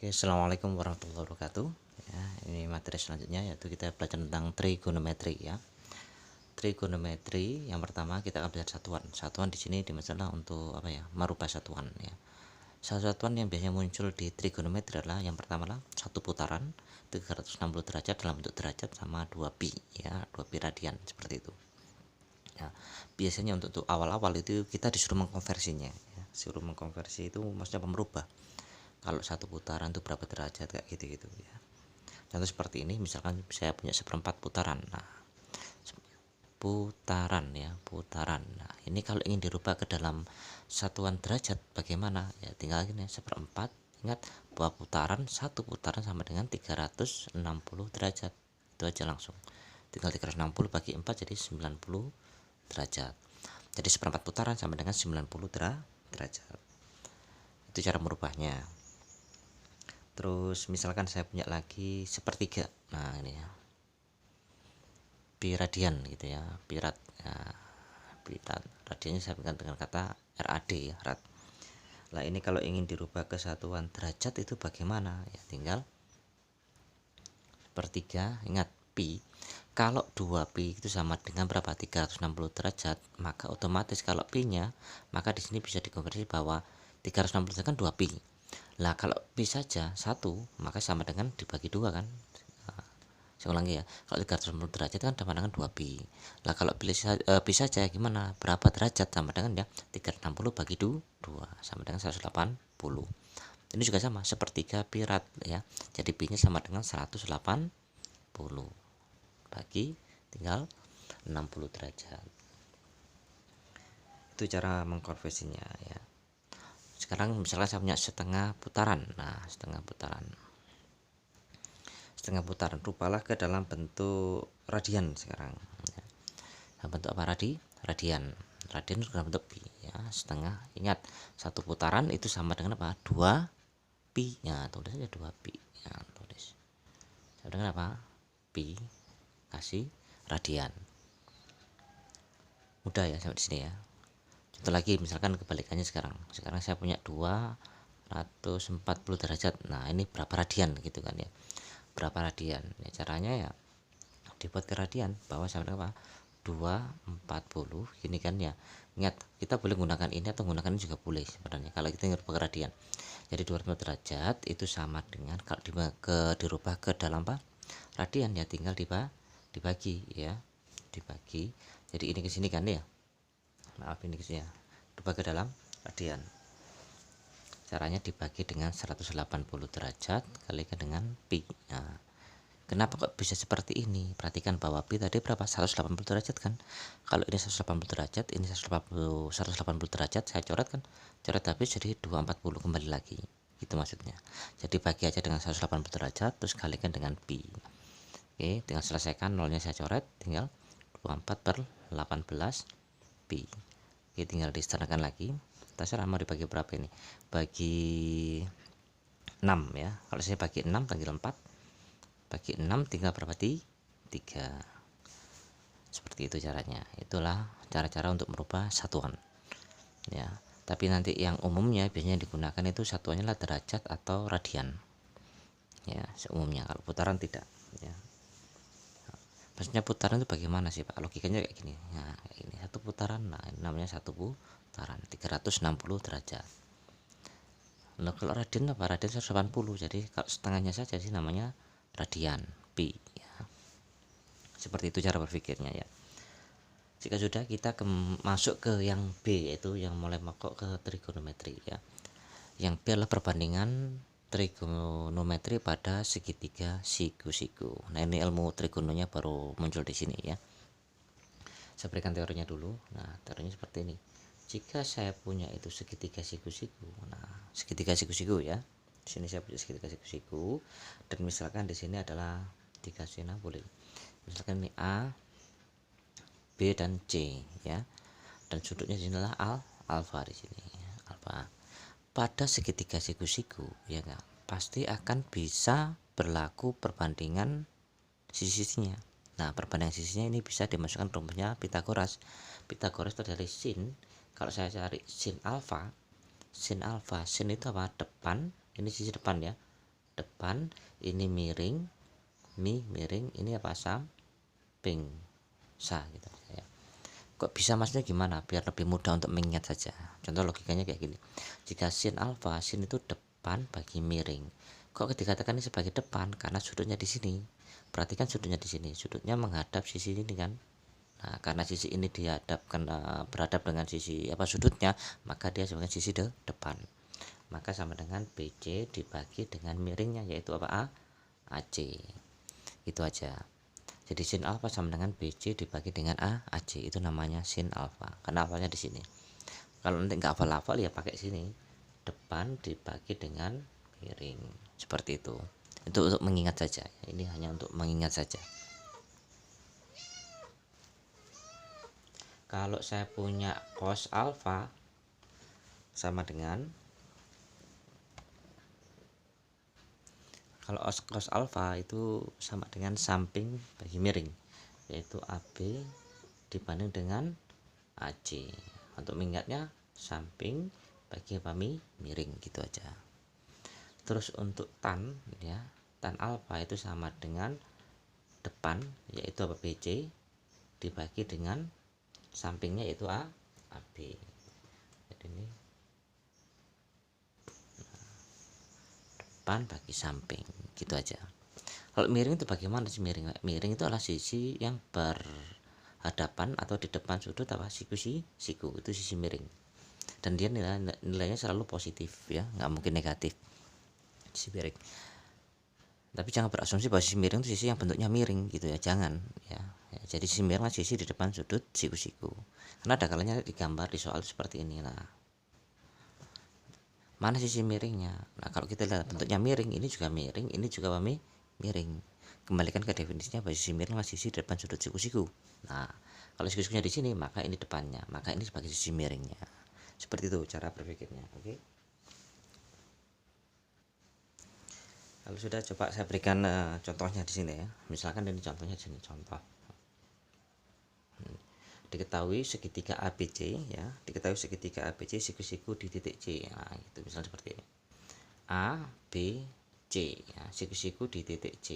Oke, assalamualaikum warahmatullahi wabarakatuh. Ya, ini materi selanjutnya yaitu kita belajar tentang trigonometri ya. Trigonometri yang pertama kita akan belajar satuan. Satuan di sini dimaksudkan untuk apa ya? Merubah satuan ya. Satuan yang biasanya muncul di trigonometri adalah yang pertama lah satu putaran 360 derajat dalam bentuk derajat sama 2 pi ya, 2 pi radian seperti itu. Ya, biasanya untuk awal-awal itu kita disuruh mengkonversinya ya. Disuruh mengkonversi itu maksudnya merubah kalau satu putaran itu berapa derajat kayak gitu-gitu ya. Contoh seperti ini, misalkan saya punya seperempat putaran. Nah, putaran. Nah, ini kalau ingin dirubah ke dalam satuan derajat bagaimana? Ya tinggal gini, seperempat. Ingat bahwa satu putaran sama dengan 360 derajat. Itu aja langsung. Tinggal 360 bagi 4 jadi 90 derajat. Jadi seperempat putaran sama dengan 90 derajat. Itu cara merubahnya. Terus misalkan saya punya lagi sepertiga. Nah, ini ya. Pi radian gitu ya, pi rad. Nah, pi rad. Radiannya saya berikan dengan kata RAD ya, rad. Nah, ini kalau ingin dirubah ke satuan derajat itu bagaimana? Ya tinggal sepertiga, ingat pi. Kalau 2 pi itu sama dengan berapa? 360 derajat, maka otomatis kalau pi-nya, maka di sini bisa dikonversi bahwa 360 derajat kan 2 pi. Lah kalau pi saja 1, maka sama dengan dibagi 2 kan. Nah, saya ulangi ya, kalau 360 derajat kan sama dengan 2 pi. Lah kalau pi saja gimana? Berapa derajat? Sama dengan ya 360 bagi 2 sama dengan 180. Ini juga sama, sepertiga pi rad ya. Jadi pi-nya sama dengan 180 bagi tinggal 60 derajat. Itu cara mengkonversinya ya. Sekarang misalnya saya punya setengah putaran. Nah, setengah putaran rupalah ke dalam bentuk radian sekarang ya. Dalam bentuk apa? Radian itu dalam bentuk pi ya. Setengah, ingat satu putaran itu sama dengan apa? 2 pi ya, tulis aja 2 pi ya, tulis sama dengan apa? Pi kasih radian. Mudah ya sampai di sini ya. Contoh lagi misalkan kebalikannya sekarang saya punya 240 derajat. Nah, ini berapa radian gitu kan ya, berapa radian ya. Caranya ya dibuat ke radian, bahwa sama dengan apa? 240 gini kan ya. Ingat, kita boleh menggunakan ini atau menggunakan ini juga boleh sebenarnya kalau kita ingin rubah ke radian. Jadi 240 derajat itu sama dengan kalau dirubah ke dalam apa? Radian ya, tinggal dibagi ya, dibagi. Jadi ini ke sini kan ya. Maaf, ini ke sini ya. Dibagi ke dalam radian. Caranya dibagi dengan 180 derajat kalikan dengan pi. Nah, kenapa kok bisa seperti ini? Perhatikan bahwa pi tadi berapa? 180 derajat kan. Kalau ini 180 derajat, ini 180 derajat, saya coret kan. Coret habis jadi 240 kembali lagi. Itu maksudnya. Jadi bagi aja dengan 180 derajat terus kalikan dengan pi. Oke, tinggal selesaikan, nolnya saya coret, tinggal 24 per 18 pi. Oke, tinggal disetarakan lagi. Terserah mau dibagi berapa ini. Bagi 6 ya. Kalau saya bagi 6 tinggal 4. Bagi 6 tinggal berapa? 3. Seperti itu caranya. Itulah cara-cara untuk merubah satuan. Ya. Tapi nanti yang umumnya biasanya digunakan itu satuannya lah derajat atau radian. Ya, seumumnya. Kalau putaran tidak, ya. Maksudnya putaran itu bagaimana sih Pak? Logikanya kayak gini. Nah, kayak gini. Satu putaran, nah ini namanya satu putaran 360 derajat. Nah, kalau radian apa? Radian 180. Jadi kalau setengahnya saja sih namanya radian pi ya. Seperti itu cara berpikirnya ya. Jika sudah, kita masuk ke yang B, yaitu yang mulai masuk ke trigonometri ya. Yang B adalah perbandingan trigonometri pada segitiga siku-siku. Nah, ini ilmu trigononya baru muncul di sini ya. Saya berikan teorinya dulu. Nah, teorinya seperti ini. Jika saya punya itu segitiga siku-siku. Nah, segitiga siku-siku ya. Di sini saya punya segitiga siku-siku, dan misalkan di sini adalah dikasih, nah boleh. Misalkan ini A, B dan C ya. Dan sudutnya di sini adalah alfa di sini ya, alfa. Pada segitiga siku-siku ya enggak, pasti akan bisa berlaku perbandingan sisi-sisinya. Nah, perbandingan sisinya ini bisa dimasukkan rumusnya Pitagoras. Pitagoras itu dari sin. Kalau saya cari sin alfa, sin itu apa? Depan, ini sisi depan ya. depan, ini miring, miring, ini apa, samping, gitu ya. Kok bisa, maksudnya gimana? Biar lebih mudah untuk mengingat saja. Contoh logikanya kayak gini. Jika sin alfa, sin itu depan bagi miring. Kok dikatakan ini sebagai depan? Karena sudutnya di sini. Perhatikan sudutnya di sini. Sudutnya menghadap sisi ini kan. Nah, karena sisi ini dihadapkan berhadap dengan sisi apa sudutnya, maka dia sebagai sisi depan. Maka sama dengan BC dibagi dengan miringnya, yaitu apa, AC. Itu aja. Jadi sin alfa sama dengan BC dibagi dengan AC, itu namanya sin alfa. Karena alfanya di sini. Kalau nanti nggak hafal-hafal ya pakai sini. Depan dibagi dengan miring. Seperti itu. Itu untuk mengingat saja. Ini hanya untuk mengingat saja. Kalau saya punya cos alfa sama dengan, kalau cos alfa itu sama dengan samping bagi miring, yaitu AB dibanding dengan AC. Untuk mengingatnya samping bagi apa, miring, gitu aja. Terus untuk tan ya, tan alfa itu sama dengan depan, yaitu apa, BC dibagi dengan sampingnya, yaitu AB. Jadi ini depan bagi samping, gitu aja. Kalau miring itu bagaimana sih miring? Miring itu adalah sisi yang berhadapan atau di depan sudut apa, siku, itu sisi miring. Dan dia nilainya selalu positif ya, nggak mungkin negatif sisi miring. Tapi jangan berasumsi bahwa sisi miring itu sisi yang bentuknya miring gitu ya, jangan ya. Jadi sisi miring adalah sisi di depan sudut siku. Karena ada kalanya digambar di soal seperti ini. Nah, mana sisi miringnya? Nah, kalau kita lihat bentuknya miring, ini juga miring, ini juga miring. Kembalikan ke definisinya bahwa sisi miring adalah sisi di depan sudut siku. Nah, kalau siku-sikunya di sini, maka ini depannya, maka ini sebagai sisi miringnya. Seperti itu cara berpikirnya. Oke. Kalau sudah, coba saya berikan contohnya di sini ya. Misalkan ini contohnya di sini, contoh. Diketahui segitiga ABC ya, diketahui segitiga ABC siku-siku di titik C. Nah, itu misalnya seperti ini. A, B, C ya, siku-siku di titik C.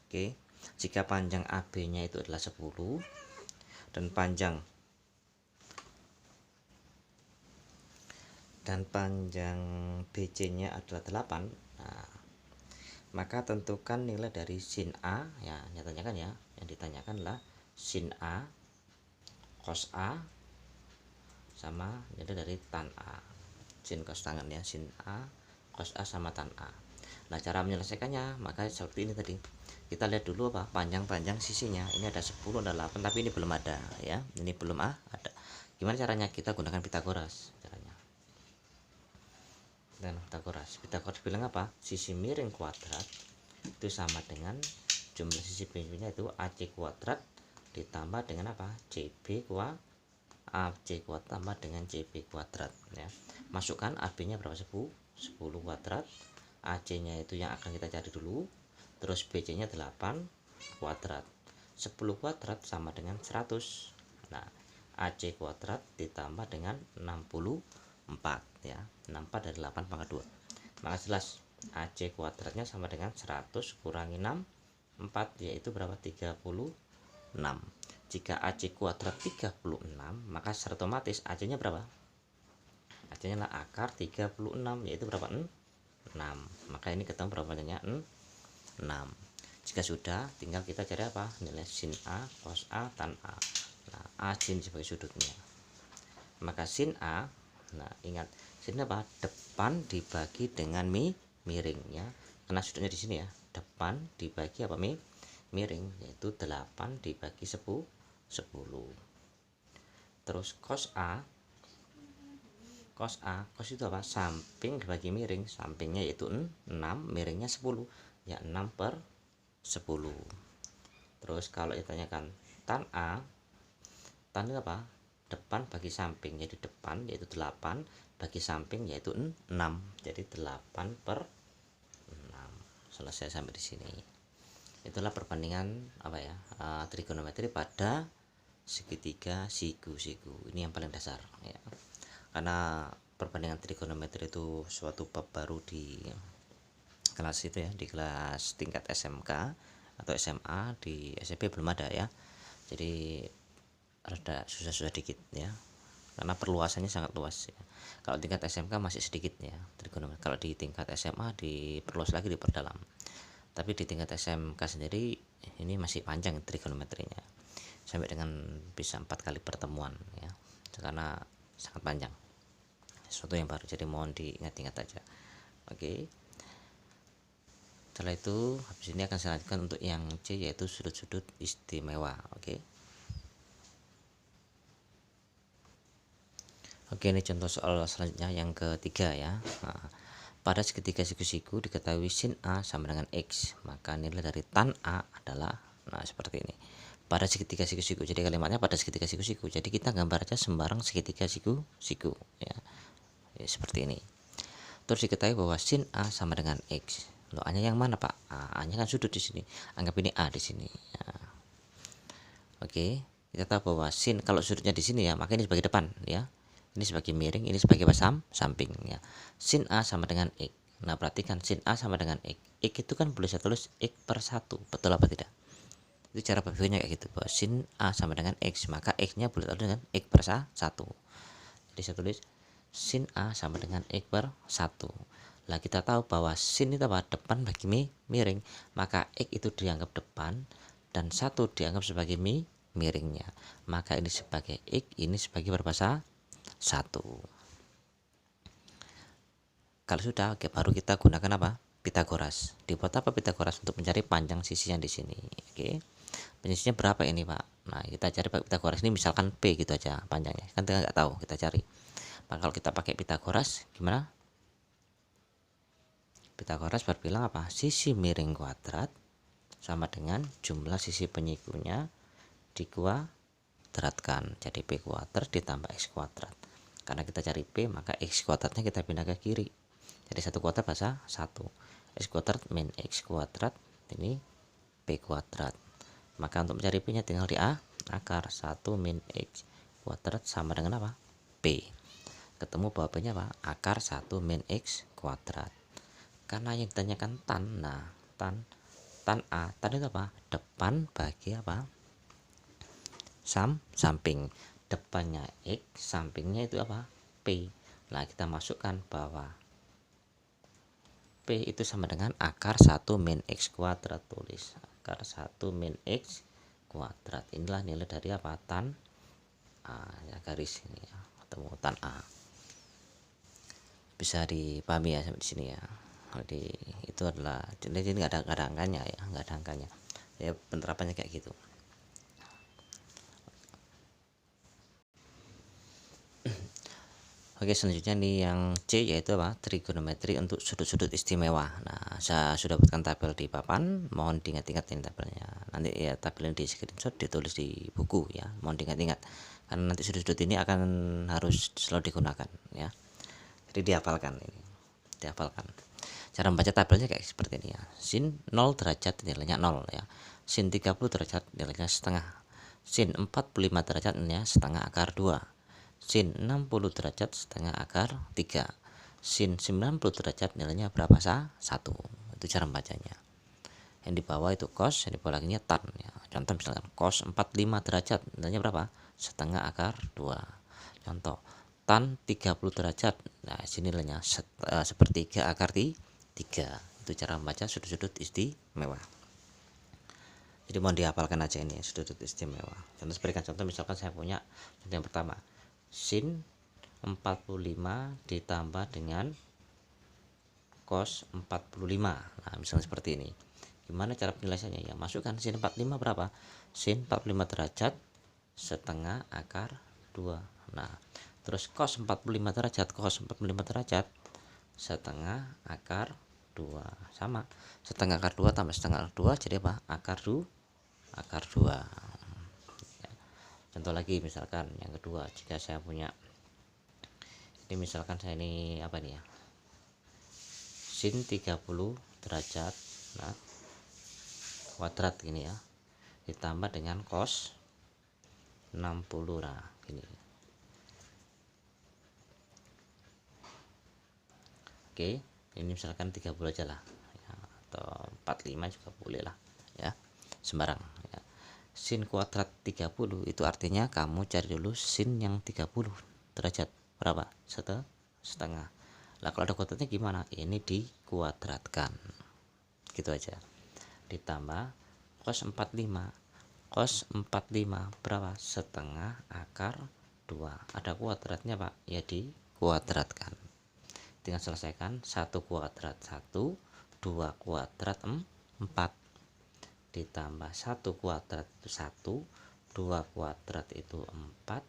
Oke. Jika panjang AB-nya itu adalah 10 dan panjang BC-nya adalah 8. Nah, maka tentukan nilai dari sin A ya, nyatanya kan ya, yang ditanyakan adalah sin A cos A sama nilai dari tan A. Sin cos tangan ya, sin A cos A sama tan A. Nah, cara menyelesaikannya maka seperti ini tadi. Kita lihat dulu apa panjang sisinya. Ini ada 10, ada 8, tapi ini belum ada ya. Ini belum ada. Gimana caranya? Kita gunakan Pitagoras caranya. Dan Pitagoras bilang apa? Sisi miring kuadrat itu sama dengan jumlah sisi miringnya itu AC kuadrat ditambah dengan apa? CB kuadrat. AC kuadrat tambah dengan CB kuadrat ya. Masukkan AB-nya berapa? 10 kuadrat. AC-nya itu yang akan kita cari dulu. Terus BC-nya 8 kuadrat. 10 kuadrat sama dengan 100. Nah, AC kuadrat ditambah dengan 64 ya. 64 dari 8 pangkat 2. Maka jelas AC kuadratnya sama dengan 100 kurangi 64, yaitu berapa? 36. Jika AC kuadrat 36, maka secara otomatis AC-nya berapa? AC-nya lah akar 36, yaitu berapa? 6. Maka ini ketemu berapa banyaknya? 6. Jika sudah, tinggal kita cari apa? Nilai sin A, cos A, tan A. Nah, A sin sebagai sudutnya. Maka sin A, nah ingat, sin apa? Depan dibagi dengan miring ya. Karena sudutnya di sini ya. Depan dibagi apa? Miring, yaitu 8 dibagi 10. Terus cos itu apa? Samping dibagi miring, sampingnya yaitu 6, miringnya 10 ya, 6 per 10. Terus kalau ditanyakan tan itu apa? Depan bagi samping, jadi depan yaitu 8 bagi samping yaitu 6, jadi 8 per 6. Selesai sampai di sini. Itulah perbandingan apa ya, trigonometri pada segitiga siku-siku. Ini yang paling dasar ya. Karena perbandingan trigonometri itu suatu bab baru di kelas itu ya, di kelas tingkat SMK atau SMA. Di SMP belum ada ya, jadi rada susah-susah dikit ya, karena perluasannya sangat luas ya. Kalau tingkat SMK masih sedikit ya trigonometri, kalau di tingkat SMA diperluas lagi, diperdalam. Tapi di tingkat SMK sendiri ini masih panjang trigonometrinya, sampai dengan bisa 4 kali pertemuan ya, karena sangat panjang, sesuatu yang baru, jadi mohon diingat-ingat aja. Oke, setelah itu habis ini akan saya lanjutkan untuk yang C, yaitu sudut-sudut istimewa. Oke, ini contoh soal selanjutnya yang ketiga ya. Nah, pada segitiga siku-siku diketahui sin A sama dengan X, maka nilai dari tan A adalah, nah seperti ini. Pada segitiga siku-siku, jadi kalimatnya pada segitiga siku-siku, jadi kita gambar aja sembarang segitiga siku-siku ya. Seperti ini. Terus diketahui bahwa sin A sama dengan X. Loh, A-nya yang mana, Pak? A-nya kan sudut di sini. Anggap ini A di sini. Ya. Oke, kita tahu bahwa sin kalau sudutnya di sini ya, maka ini sebagai depan ya. Ini sebagai miring, ini sebagai samping ya. Sin A sama dengan X. Nah, perhatikan sin A sama dengan X. X itu kan boleh saya tulis X per 1. Betul apa tidak? Itu cara berpikirnya kayak gitu. Bahwa sin A sama dengan X, maka X-nya boleh tulis dengan X per 1. Jadi saya tulis sin A sama dengan X per 1. Lah kita tahu bahwa sin itu apa? Depan bagi miring, maka X itu dianggap depan dan 1 dianggap sebagai miringnya, maka ini sebagai X, ini sebagai berbahasa 1. Kalau sudah, oke, baru kita gunakan apa? Pitagoras. Dibuat apa Pitagoras? Untuk mencari panjang sisi yang di sini. Oke, penyisinya berapa ini, Pak? Nah, kita cari pakai Pitagoras. Ini misalkan P gitu aja panjangnya, kan kita nggak tahu, kita cari. Maka kalau kita pakai Pitagoras gimana? Pitagoras berbilang apa? Sisi miring kuadrat sama dengan jumlah sisi penyikunya dikuadratkan. Jadi P kuadrat ditambah X kuadrat. Karena kita cari P, maka X kuadratnya kita pindah ke kiri. Jadi 1 kuadrat bahasa 1. X kuadrat min X kuadrat, ini P kuadrat. Maka untuk mencari P nya tinggal di A, akar 1 min X kuadrat sama dengan apa? P. Ketemu bahwa P nya apa? Akar 1 min X kuadrat. Karena yang ditanyakan tan, nah tan A, tan itu apa? Depan bagi apa? Samping. Depannya X, sampingnya itu apa? P. Nah, kita masukkan bahwa P itu sama dengan akar 1 min X kuadrat. Tulis akar 1 min X kuadrat. Inilah nilai dari apa? Tan A ya, garis ini ya, ketemu tan A. Bisa dipahami ya sampai di sini ya. Jadi itu adalah, jadi ini nggak ada angkanya ya, nggak ada angkanya ya, penerapannya kayak gitu. Oke, selanjutnya nih yang C, yaitu apa? Trigonometri untuk sudut-sudut istimewa. Nah, saya sudah buatkan tabel di papan, mohon diingat-ingat ini tabelnya. Nanti ya tabelnya di screenshot, ditulis di buku ya, mohon diingat-ingat. Karena nanti sudut-sudut ini akan harus selalu digunakan ya. Jadi dihafalkan ini, dihafalkan. Cara membaca tabelnya kayak seperti ini ya. Sin 0 derajat nilainya 0 ya. Sin 30 derajat nilainya setengah. Sin 45 derajat nilainya setengah akar 2. Sin 60 derajat setengah akar 3. Sin 90 derajat nilainya berapa? 1. Itu cara membacanya. Yang di bawah itu cos, yang di bawah lagi tan ya. Contoh misalkan cos 45 derajat nilainya berapa? Setengah akar 2. Contoh tan 30 derajat. Nah, sini nilainya sepertiga akar 3. Itu cara membaca sudut-sudut istimewa. Jadi mohon dihafalkan aja ini sudut-sudut istimewa. Contoh, berikan contoh, misalkan saya punya contoh yang pertama, sin 45 ditambah dengan cos 45. Nah, misalnya seperti ini. Gimana cara penyelesaiannya? Ya, masukkan sin 45 berapa? Sin 45 derajat setengah akar 2. Nah, terus cos 45 derajat, setengah akar 2. Sama, setengah akar 2 tambah setengah akar 2 jadi apa? Akar 2. Ya. Contoh lagi, misalkan yang kedua, jika saya punya ini, misalkan saya ini apa nih ya, sin 30 derajat nah kuadrat gini ya, ditambah dengan cos 60. Nah gini. Oke, ini misalkan 30 aja lah ya. atau 45 juga boleh lah ya, sembarang ya. Sin kuadrat 30 itu artinya kamu cari dulu sin yang 30 derajat berapa, setengah. Lah kalau ada kuadratnya gimana, ini dikuadratkan gitu aja. Ditambah cos 45, cos 45 berapa, setengah akar 2. Ada kuadratnya Pak ya, dikuadratkan. Tinggal selesaikan, 1 kuadrat 1, 2 kuadrat 4, ditambah 1 kuadrat itu 1, 2 kuadrat itu 4,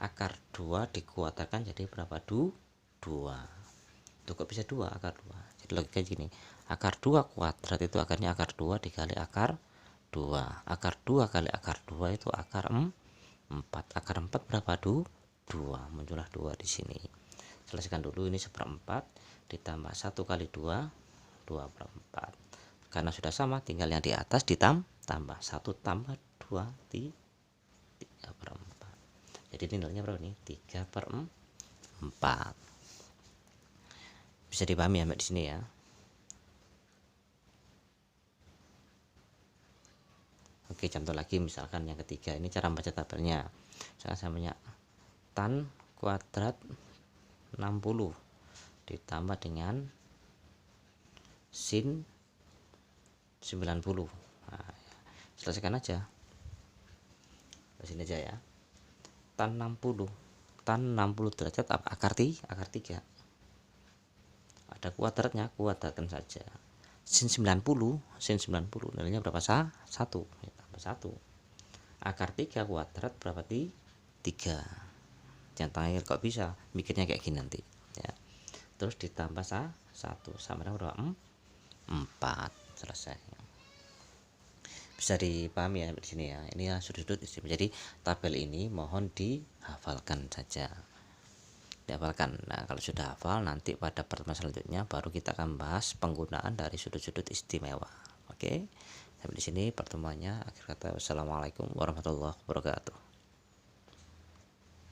akar 2 dikuadratkan jadi berapa, 2. Tuh kok bisa 2 akar 2, jadi logika gini, akar 2 kuadrat itu akarnya akar 2 dikali akar 2, akar 2 kali akar 2 itu akar 4, akar 4 berapa, 2, muncullah 2 di sini. Selesaikan dulu, ini 1/4 ditambah 1 kali 2, 2/4. Karena sudah sama, tinggal yang di atas ditambah 1 tambah 2 di 3/4. Jadi nilainya berapa nih, 3/4. Bisa dipahami ya di sini ya. Oke, contoh lagi misalkan yang ketiga, ini cara membaca tabelnya. Misalkan saya punya tan kuadrat 60 ditambah dengan sin 90. Nah, selesaikan aja. Di sini aja ya. Tan 60 derajat apa? Akar 3. Ada kuadratnya, kuadratkan saja. Sin 90 nilainya berapa? 1 ya, tambah 1. Akar 3 kuadrat berapa? 3. Jangan tanya kok bisa, mikirnya kayak gini nanti ya. Terus ditambah 1 sama dengan berapa? 4. Selesai. Bisa dipahami ya di sini ya. Ini ya sudut-sudut istimewa. Jadi tabel ini mohon dihafalkan saja. Dihafalkan. Nah, kalau sudah hafal, nanti pada pertemuan selanjutnya baru kita akan bahas penggunaan dari sudut-sudut istimewa. Oke. Sampai di sini pertemuannya. Akhir kata, wassalamualaikum warahmatullahi wabarakatuh.